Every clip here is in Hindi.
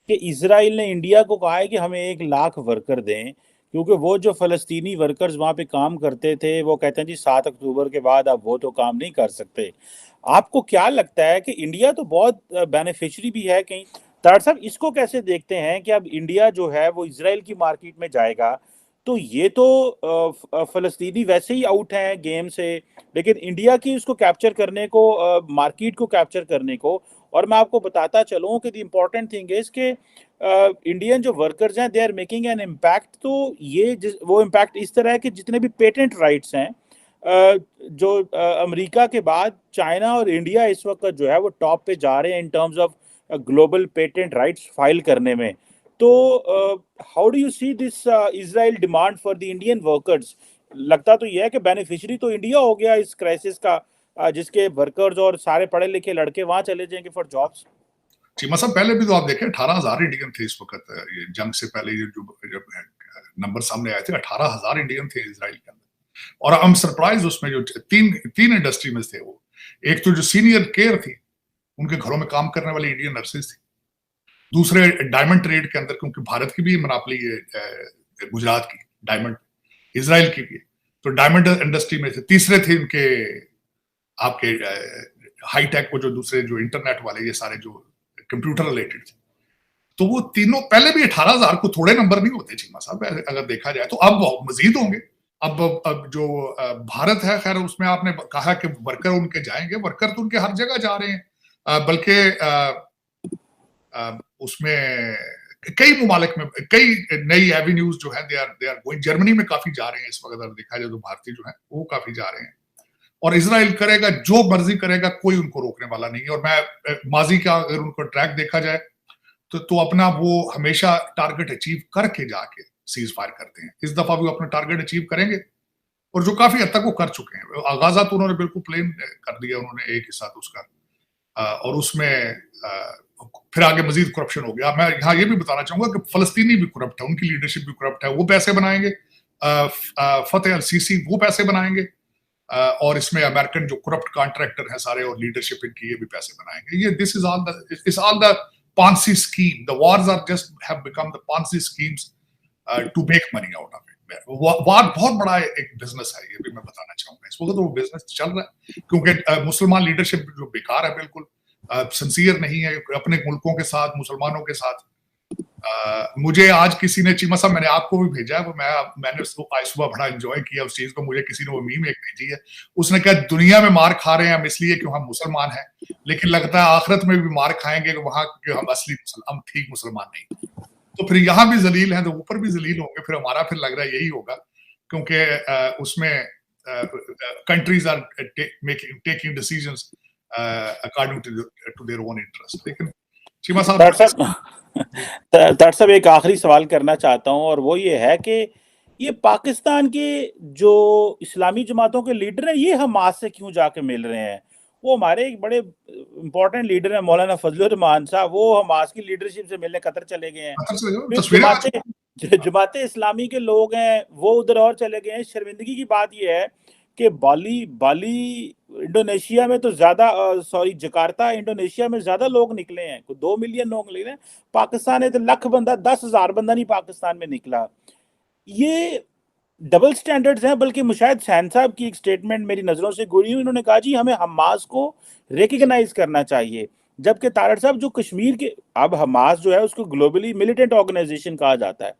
कि इसराइल ने इंडिया को कहा है कि हमें 1 लाख वर्कर दें, क्योंकि वो जो फ़लस्तीनी वर्कर्स वहाँ पे काम करते थे वो कहते हैं जी 7 अक्टूबर के बाद अब वो तो काम नहीं कर सकते। आपको क्या लगता है कि इंडिया तो बहुत बेनिफिशियरी भी है कहीं, तार साहब इसको कैसे देखते हैं कि अब इंडिया जो है वो इसराइल की मार्केट में जाएगा, तो ये तो फ़लस्तीनी वैसे ही आउट हैं गेम से, लेकिन इंडिया की उसको कैप्चर करने को, मार्केट को कैप्चर करने को। और मैं आपको बताता चलूँ कि द इम्पॉर्टेंट थिंग इज कि इंडियन जो वर्कर्स हैं they are making an impact. तो वो इम्पैक्ट इस तरह है कि जितने भी पेटेंट राइट्स हैं, जो अमेरिका के बाद चाइना और इंडिया इस वक्त जो है वो टॉप पे जा रहे हैं in terms of global patent rights file करने में। तो how do you see this Israel demand for the Indian workers? लगता तो यह है कि बेनिफिशियरी तो इंडिया हो गया इस क्राइसिस का, जिसके वर्कर्स और सारे पढ़े लिखे लड़के वहां चले जाएंगे फॉर जॉब्स। चीमा साहब पहले भी तो आप देखें 18,000 इंडियन थे इस वक्त, ये जंग से पहले ये जो जब नंबर सामने आए थे 18,000 इंडियन थे इसराइल के अंदर। और हम सरप्राइज उसमें जो तीन तीन इंडस्ट्री में थे वो, एक तो जो सीनियर केयर थी उनके घरों में काम करने वाली इंडियन नर्सेज थी, दूसरे डायमंड ट्रेड के अंदर, क्योंकि भारत की भी मनापली है गुजरात की डायमंड, इसराइल की भी, तो डायमंड इंडस्ट्री में थे, तीसरे थे उनके आपके हाईटेक को जो दूसरे जो इंटरनेट वाले ये सारे जो कंप्यूटर रिलेटेड थे। तो वो तीनों पहले भी 18,000 को थोड़े नंबर नहीं होते चीमा साहब, अगर देखा जाए तो अब मजीद होंगे। अब जो भारत है, खैर उसमें आपने कहा कि वर्कर उनके जाएंगे, वर्कर तो उनके हर जगह जा रहे हैं, बल्कि उसमें कई ममालिक में कई नई एवेन्यूज जो है दे आर गोइंग। जर्मनी में काफी जा रहे हैं इस वक्त, अगर देखा जाए तो भारतीय जो है वो काफी जा रहे हैं। और इसराइल करेगा जो मर्जी करेगा, कोई उनको रोकने वाला नहीं है। और मैं माजी का अगर उनको ट्रैक देखा जाए तो अपना वो हमेशा टारगेट अचीव करके जाके सीज फायर करते हैं। इस दफा भी अपना टारगेट अचीव करेंगे, और जो काफी हद तक वो कर चुके हैं। गाजा तो उन्होंने बिल्कुल प्लेन कर दिया उन्होंने एक हिस्सा तो उसका, और उसमें फिर आगे मजीद करप्शन हो गया। मैं यहाँ ये भी बताना चाहूंगा कि फलस्तीनी भी करप्ट है, उनकी लीडरशिप भी करप्ट है, वो पैसे बनाएंगे, फतेह अल सीसी वो पैसे बनाएंगे, और इसमें अमेरिकन जो करप्ट कॉन्ट्रैक्टर हैं सारे और लीडरशिप इनकी ये भी पैसे बनाएंगे। ये this is all the Ponzi scheme. The wars are just have become the Ponzi schemes to make money out of it. वार बहुत बड़ा एक बिजनेस है, ये भी मैं बताना चाहूंगा। इस वक्त तो वो बिजनेस चल रहा है, क्योंकि मुसलमान लीडरशिप जो बेकार है, बिल्कुल सिंसियर नहीं है अपने मुल्कों के साथ, मुसलमानों के साथ। मुझे आज किसी ने, चीमा साहब मैंने आपको भी भेजा है, मैंने उसको आज सुबह बड़ा एंजॉय किया उस चीज को। मुझे किसी ने वो मीम एक भेजी है, उसने कहा दुनिया में मार खा रहे हैं हम इसलिए कि हम मुसलमान हैं, लेकिन लगता है आखिरत में भी मार खाएंगे वहां कि हम असली हम ठीक मुसलमान नहीं। तो फिर यहाँ भी जलील हैं तो ऊपर भी जलील होंगे, फिर हमारा फिर लग रहा है यही होगा, क्योंकि उसमें countries are taking decisions according to their own interest. लेकिन चीमा साहब डॉक्टर साहब एक आखिरी सवाल करना चाहता हूँ, और वो ये है कि ये पाकिस्तान के जो इस्लामी जमातों के लीडर हैं ये हमास से क्यों जाके मिल रहे हैं? वो हमारे एक बड़े इंपॉर्टेंट लीडर हैं मौलाना फजलुर रहमान साहब, वो हमास की लीडरशिप से मिलने कतर चले गए हैं। फिर जमाते इस्लामी के लोग हैं वो उधर और चले गए हैं। शर्मिंदगी की बात यह है कि बाली बाली इंडोनेशिया में तो ज्यादा, सॉरी जकार्ता इंडोनेशिया में ज्यादा लोग निकले हैं, 2 मिलियन लोग निकले हैं। पाकिस्तान में तो लाख बंदा, 10,000 बंदा नहीं पाकिस्तान में निकला। ये डबल स्टैंडर्ड्स हैं। बल्कि मुशाहिद सैन साहब की एक स्टेटमेंट मेरी नजरों से गुजरी हुई, उन्होंने कहा जी हमें हमास को रिकग्नाइज करना चाहिए, जबकि तारड़ साहब जो कश्मीर के, अब हमास जो है उसको ग्लोबली मिलिटेंट ऑर्गेनाइजेशन कहा जाता है।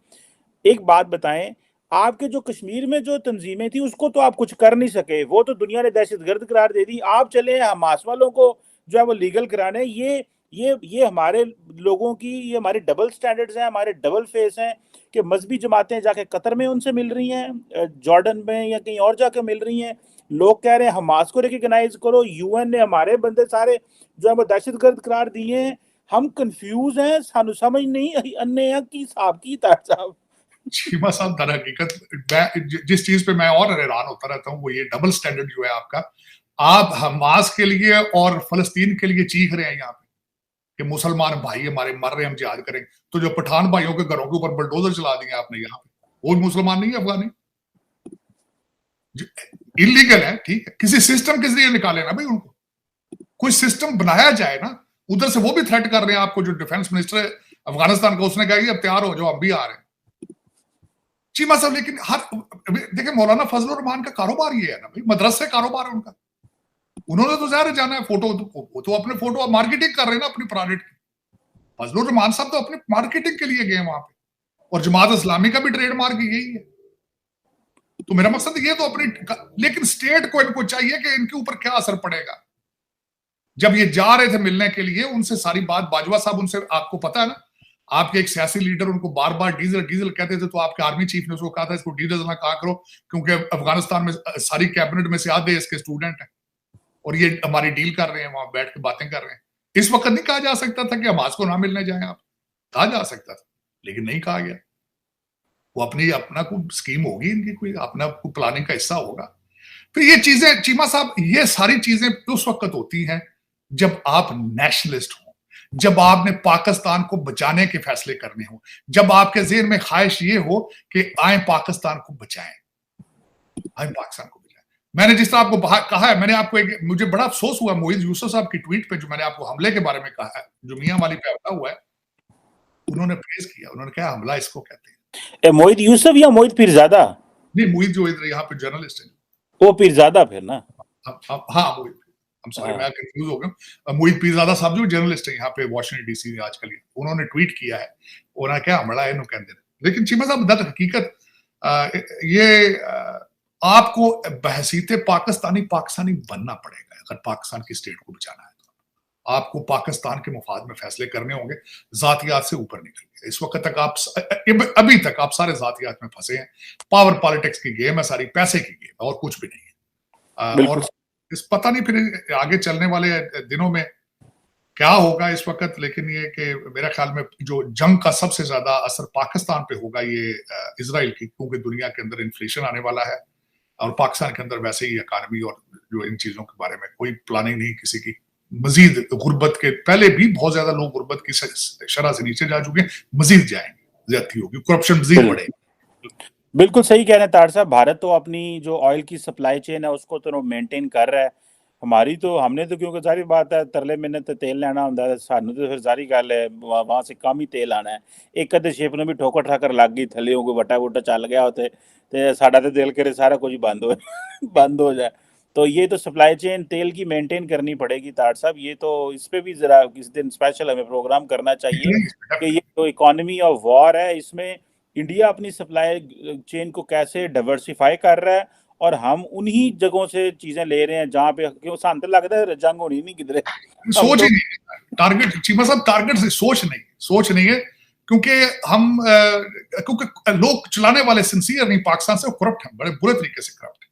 एक बात बताएं, आपके जो कश्मीर में जो तंजीमें थी उसको तो आप कुछ कर नहीं सके, वो तो दुनिया ने दहशतगर्द करार दे दी। आप चले हमास वालों को जो है वो लीगल कराने। ये हमारे लोगों की, ये हमारे डबल स्टैंडर्ड्स हैं, हमारे डबल फेस हैं कि मजहबी जमातें जाके कतर में उनसे मिल रही हैं, जॉर्डन में या कहीं और जाके मिल रही हैं। लोग कह रहे हैं हमास को रिकग्नाइज करो, यूएन ने हमारे बंदे सारे जो है वो दहशतगर्द करार दिए हैं। हम कंफ्यूज हैं, सानू समझ नहीं अन्य की हिसाब की साहब। चीमा साहब दर हकीकत जिस चीज पे मैं और हैरान होता रहता हूँ वो ये डबल स्टैंडर्ड जो है आपका। आप हमास के लिए और फलस्तीन के लिए चीख रहे हैं यहाँ पे कि मुसलमान भाई हमारे मर रहे हैं, हम जिहाद करेंगे, तो जो पठान भाइयों के घरों के ऊपर बुलडोजर चला दिए आपने यहाँ पे, वो मुसलमान नहीं है, अफगानी इलीगल है, ठीक है, किसी सिस्टम के जरिए निकाले ना भाई उनको, कोई सिस्टम बनाया जाए ना। उधर से वो भी थ्रेट कर रहे हैं आपको, जो डिफेंस मिनिस्टर अफगानिस्तान का उसने कहा कि अब तैयार हो जाओ, अब भी आ रहे हैं चीमा साहब। लेकिन देखिए मौलाना फजलुर रहमान का कारोबार ये है ना भाई, मदरसे कारोबार है उनका। उन्होंने तो ज़ाहिर जाना है फोटो, वो तो अपने फोटो मार्केटिंग कर रहे हैं ना अपनी प्रोडक्ट की। फजलुर रहमान साहब तो अपनी मार्केटिंग के लिए गए वहां पे, और जमात इस्लामी का भी ट्रेडमार्क यही है। तो मेरा मकसद ये तो अपनी, लेकिन स्टेट को इनको चाहिए कि इनके ऊपर क्या असर पड़ेगा। जब ये जा रहे थे मिलने के लिए, उनसे सारी बात, बाजवा साहब उनसे, आपको पता है ना, आपके एक सियासी लीडर उनको बार बार डीजल डीजल कहते थे, तो आपके आर्मी चीफ ने उसको कहा था इसको डीजल ना कहा करो, क्योंकि अफगानिस्तान में सारी कैबिनेट में से आधे इसके स्टूडेंट हैं और ये हमारी डील कर रहे हैं, वहां बैठ के बातें कर रहे हैं। इस वक्त नहीं कहा जा सकता था कि हमास को ना मिलने जाए आप, कहा जा सकता था, लेकिन नहीं कहा गया। वो अपना कोई स्कीम होगी इनकी, कोई अपना कोई प्लानिंग का हिस्सा होगा। फिर ये चीजें चीमा साहब, ये सारी चीजें उस वक्त होती हैं जब आप नेशनलिस्ट हो, जब आपने पाकिस्तान को बचाने के फैसले करने हो, जब आपके ज़हन में ख्वाहिश ये हो कि आए पाकिस्तान को बचाएं, आए पाकिस्तान को बचाएं। मैंने जिस तरह आपको कहा है, मैंने आपको मुझे बड़ा अफसोस हुआ मोईज यूसुफ साहब की ट्वीट पे, जो मैंने आपको हमले के बारे में कहा है, जो मियां वाली पे हमला हुआ है, उन्होंने प्रेज किया, उन्होंने कहा हमला इसको कहते हैं। मोईद यूसुफ या मोईद पीरजादा? नहीं, मोईद जो इधर यहाँ पे जर्नलिस्ट है, वो पीरजादा फिर ना। हाँ मोईद, सॉरी मैं कंफ्यूज हो गया। मोईद पीरजादा साहब जो जर्नलिस्ट है यहाँ पे वाशिंगटन डीसी में आजकल, उन्होंने ट्वीट किया है, उन्होंने क्या हमला है कहते हैं। लेकिन चीमा साहब दर हकीकत ये आपको बहसीते पाकिस्तानी बनना पड़ेगा अगर पाकिस्तान की स्टेट को बचाना है। तो आपको पाकिस्तान के मुफाद में फैसले करने होंगे, जातियात से ऊपर निकल गए। इस वक्त तक आप, अभी तक आप सारे जातियात में फंसे हैं। पावर पॉलिटिक्स की गेम है सारी, पैसे की गेम है और कुछ भी नहीं है। और इस पता नहीं फिर आगे चलने वाले दिनों में क्या होगा इस वक्त। लेकिन ये कि मेरे ख्याल में जो जंग का सबसे ज्यादा असर पाकिस्तान पे होगा ये इजराइल की, क्योंकि दुनिया के अंदर इन्फ्लेशन आने वाला है और पाकिस्तान के अंदर वैसे ही इकानमी और जो इन चीजों के बारे में कोई प्लानिंग नहीं किसी की। मजीद गुर्बत के, पहले भी बहुत ज्यादा लोग गुर्बत की शरह से नीचे जा चुके हैं, मजीद जाएंगे, ज्यादती होगी, करप्शन मजीद बढ़ेगा। बिल्कुल सही कह रहे हैं तार साहब। भारत तो अपनी जो ऑयल की सप्लाई चेन है उसको तो मेंटेन कर रहा है। हमारी तो, हमने तो क्योंकि सारी बात है तरले मैंने तो तेल लेना होंगे है, सानू तो फिर सारी गल है वहां से कम ही तेल आना है। एक अद्धे शिप में भी ठोकर ठाकर लग गई थले, कोई वटा वुटा चल गया होते तो साडा तो दिल करे सारा कुछ बंद हो बंद हो जाए। तो ये तो सप्लाई चेन तेल की मेंटेन करनी पड़ेगी तार साहब। ये तो इस पे भी जरा किसी दिन स्पेशल हमें प्रोग्राम करना चाहिए कि ये जो इकोनॉमी ऑफ वॉर है इसमें इंडिया अपनी सप्लाई चेन को कैसे डाइवर्सिफाई कर रहा है और हम उन्हीं जगहों से चीजें ले रहे हैं जहां पे, क्यों शांत लगता है जंग होनी नहीं किधरे। सोच ही नहीं, टारगेट चीमा साहब, टारगेट से सोच नहीं है, क्योंकि हम क्योंकि लोग चलाने वाले सिंसियर नहीं, पाकिस्तान से करप्ट हैं, बड़े बुरे तरीके से करप्ट।